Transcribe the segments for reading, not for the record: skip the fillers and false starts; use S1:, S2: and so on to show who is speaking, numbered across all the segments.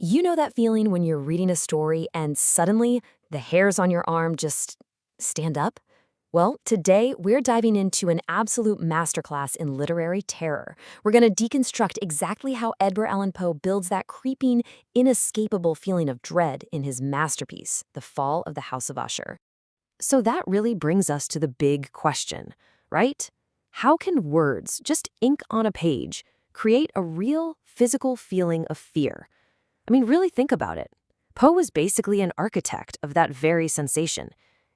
S1: You know that feeling when you're reading a story and suddenly the hairs on your arm just stand up? Well, today we're diving into an absolute masterclass in literary terror. We're going to deconstruct exactly how Edgar Allan Poe builds that creeping, inescapable feeling of dread in his masterpiece, The Fall of the House of Usher. So that really brings us to the big question, right? How can words, just ink on a page, create a real physical feeling of fear? I mean, really think about it. Poe was basically an architect of that very sensation.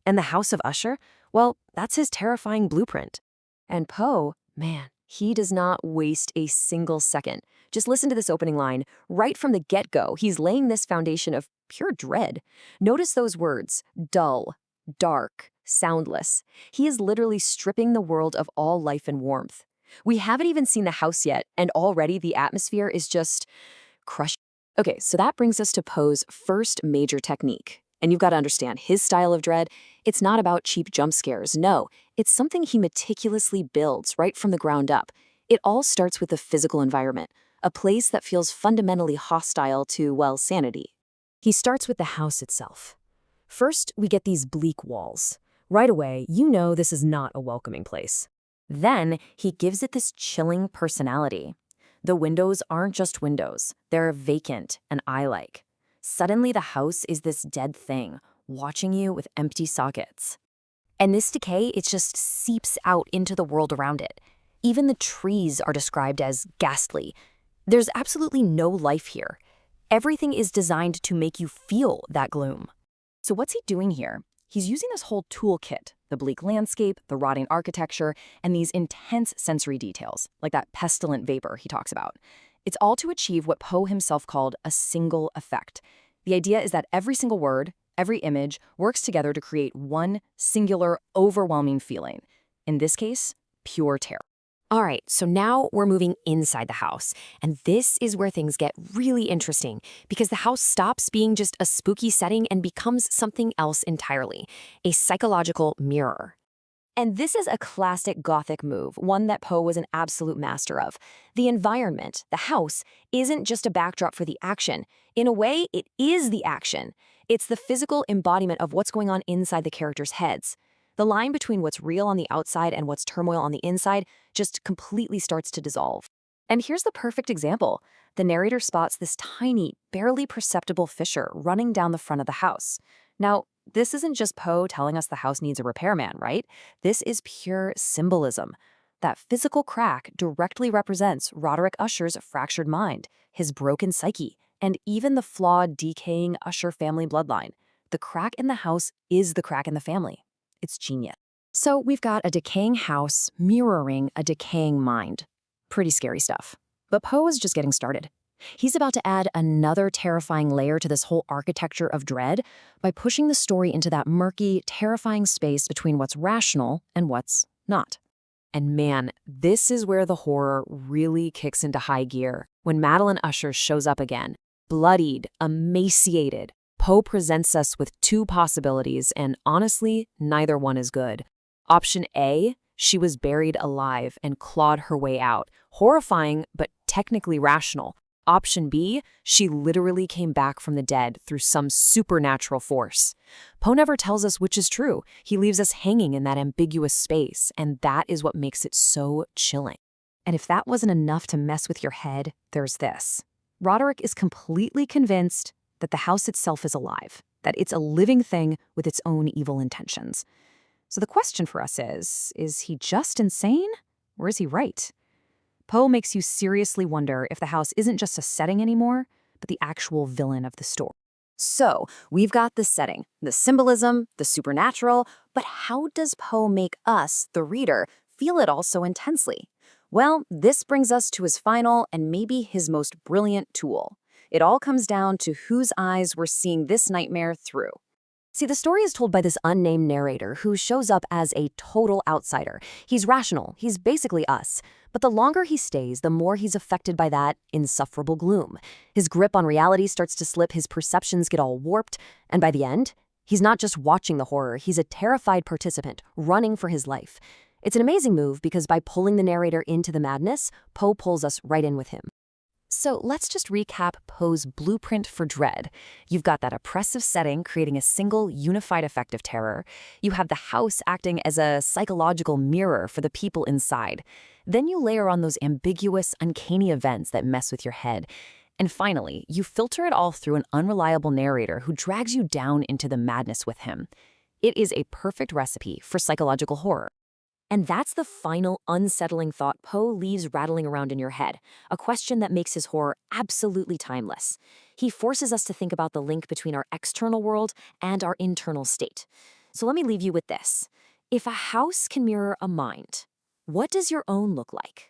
S1: And the House of Usher, well, that's his terrifying blueprint. And Poe, man, he does not waste a single second. Just listen to this opening line. Right from the get-go, he's laying this foundation of pure dread. Notice those words, dull, dark, soundless. He is literally stripping the world of all life and warmth. We haven't even seen the house yet, and already the atmosphere is just crushing. Okay, so that brings us to Poe's first major technique. And you've got to understand, his style of dread, it's not about cheap jump scares. No, it's something he meticulously builds right from the ground up. It all starts with the physical environment, a place that feels fundamentally hostile to, well, sanity. He starts with the house itself. First, we get these bleak walls. Right away, you know this is not a welcoming place. Then, he gives it this chilling personality. The windows aren't just windows, they're vacant and eye-like. Suddenly the house is this dead thing, watching you with empty sockets. And this decay, it just seeps out into the world around it. Even the trees are described as ghastly. There's absolutely no life here. Everything is designed to make you feel that gloom. So what's he doing here? He's using this whole toolkit, the bleak landscape, the rotting architecture, and these intense sensory details, like that pestilent vapor he talks about. It's all to achieve what Poe himself called a single effect. The idea is that every single word, every image, works together to create one singular, overwhelming feeling. In this case, pure terror. All right, so now we're moving inside the house, and this is where things get really interesting because the house stops being just a spooky setting and becomes something else entirely, a psychological mirror. And this is a classic Gothic move, one that Poe was an absolute master of. The environment, the house, isn't just a backdrop for the action. In a way, it is the action. It's the physical embodiment of what's going on inside the characters' heads. The line between what's real on the outside and what's turmoil on the inside just completely starts to dissolve. And here's the perfect example. The narrator spots this tiny, barely perceptible fissure running down the front of the house. Now, this isn't just Poe telling us the house needs a repairman, right? This is pure symbolism. That physical crack directly represents Roderick Usher's fractured mind, his broken psyche, and even the flawed, decaying Usher family bloodline. The crack in the house is the crack in the family. It's genius. So we've got a decaying house mirroring a decaying mind. Pretty scary stuff. But Poe is just getting started. He's about to add another terrifying layer to this whole architecture of dread by pushing the story into that murky, terrifying space between what's rational and what's not. And man, this is where the horror really kicks into high gear. When Madeline Usher shows up again, bloodied, emaciated, Poe presents us with two possibilities, and honestly, neither one is good. Option A, she was buried alive and clawed her way out. Horrifying, but technically rational. Option B, she literally came back from the dead through some supernatural force. Poe never tells us which is true. He leaves us hanging in that ambiguous space, and that is what makes it so chilling. And if that wasn't enough to mess with your head, there's this. Roderick is completely convinced that the house itself is alive, that it's a living thing with its own evil intentions. So the question for us is he just insane, or is he right? Poe makes you seriously wonder if the house isn't just a setting anymore, but the actual villain of the story. So we've got the setting, the symbolism, the supernatural, but how does Poe make us, the reader, feel it all so intensely? Well, this brings us to his final and maybe his most brilliant tool. It all comes down to whose eyes we're seeing this nightmare through. See, the story is told by this unnamed narrator who shows up as a total outsider. He's rational, he's basically us. But the longer he stays, the more he's affected by that insufferable gloom. His grip on reality starts to slip, his perceptions get all warped, and by the end, he's not just watching the horror, he's a terrified participant, running for his life. It's an amazing move because by pulling the narrator into the madness, Poe pulls us right in with him.
S2: So let's just recap Poe's blueprint for dread. You've got that oppressive setting creating a single, unified effect of terror. You have the house acting as a psychological mirror for the people inside. Then you layer on those ambiguous, uncanny events that mess with your head. And finally, you filter it all through an unreliable narrator who drags you down into the madness with him. It is a perfect recipe for psychological horror.
S1: And that's the final unsettling thought Poe leaves rattling around in your head, a question that makes his horror absolutely timeless. He forces us to think about the link between our external world and our internal state. So let me leave you with this. If a house can mirror a mind, what does your own look like?